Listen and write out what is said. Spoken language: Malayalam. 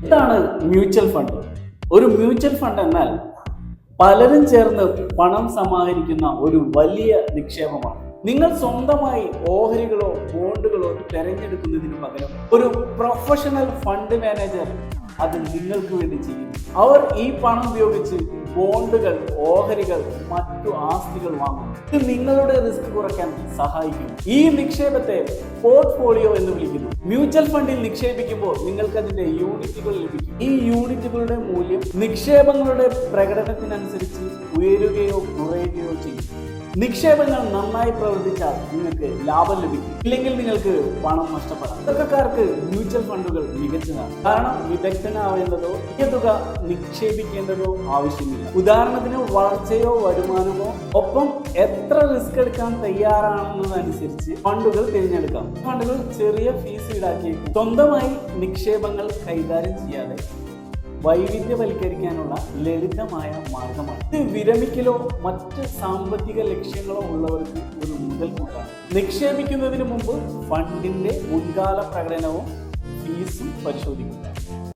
എന്താണ് മ്യൂച്വൽ ഫണ്ട്? ഒരു മ്യൂച്വൽ ഫണ്ട് എന്നാൽ പലരും ചേർന്ന് പണം സമാഹരിക്കുന്ന ഒരു വലിയ നിക്ഷേപമാണ്. നിങ്ങൾ സ്വന്തമായി ഓഹരികളോ ബോണ്ടുകളോ തിരഞ്ഞെടുക്കുന്നതിന് പകരം ഒരു പ്രൊഫഷണൽ ഫണ്ട് മാനേജർ അത് നിങ്ങൾക്ക് വേണ്ടി ചെയ്യും. അവർ ഈ പണം ഉപയോഗിച്ച് ബോണ്ടുകൾ, ഓഹരികൾ, മറ്റു ആസ്തികൾ വാങ്ങും. ഇത് നിങ്ങളുടെ റിസ്ക് കുറയ്ക്കാൻ സഹായിക്കും. ഈ നിക്ഷേപത്തെ പോർട്ട്ഫോളിയോ എന്ന് വിളിക്കുന്നു. മ്യൂച്വൽ ഫണ്ടിൽ നിക്ഷേപിക്കുമ്പോൾ നിങ്ങൾക്ക് അതിന്റെ യൂണിറ്റുകൾ ലഭിക്കും. ഈ യൂണിറ്റുകളുടെ മൂല്യം നിക്ഷേപങ്ങളുടെ പ്രകടനത്തിനനുസരിച്ച് ഉയരുകയോ കുറയുകയോ ചെയ്യും. നിക്ഷേപങ്ങൾ നന്നായി പ്രവർത്തിച്ചാൽ നിങ്ങൾക്ക് ലാഭം ലഭിക്കും, ഇല്ലെങ്കിൽ നിങ്ങൾക്ക് പണം നഷ്ടപ്പെടാം. തുടക്കക്കാർക്ക് മ്യൂച്വൽ ഫണ്ടുകൾ മികച്ചതാണ്, കാരണം വിദഗ്ധനാവേണ്ടതോ വലിയ തുക നിക്ഷേപിക്കേണ്ടതോ ആവശ്യമില്ല. ഉദാഹരണത്തിന് വളർച്ചയോ വരുമാനമോ ഒപ്പം എത്ര റിസ്ക് എടുക്കാൻ തയ്യാറാണെന്നതനുസരിച്ച് ഫണ്ടുകൾ തിരഞ്ഞെടുക്കാം. ഫണ്ടുകൾ ചെറിയ ഫീസ് ഈടാക്കിയേക്കും. സ്വന്തമായി നിക്ഷേപങ്ങൾ കൈകാര്യം ചെയ്യാതെ വൈവിധ്യവൽക്കരിക്കാനുള്ള ലളിതമായ മാർഗമാണ്. ഇത് വിരമിക്കലോ മറ്റ് സാമ്പത്തിക ലക്ഷ്യങ്ങളോ ഉള്ളവർക്ക് ഒരു മുതൽക്കൂട്ടാണ്. നിക്ഷേപിക്കുന്നതിന് മുമ്പ് ഫണ്ടിന്റെ മുൻകാല പ്രകടനവും ഫീസും പരിശോധിക്കുക.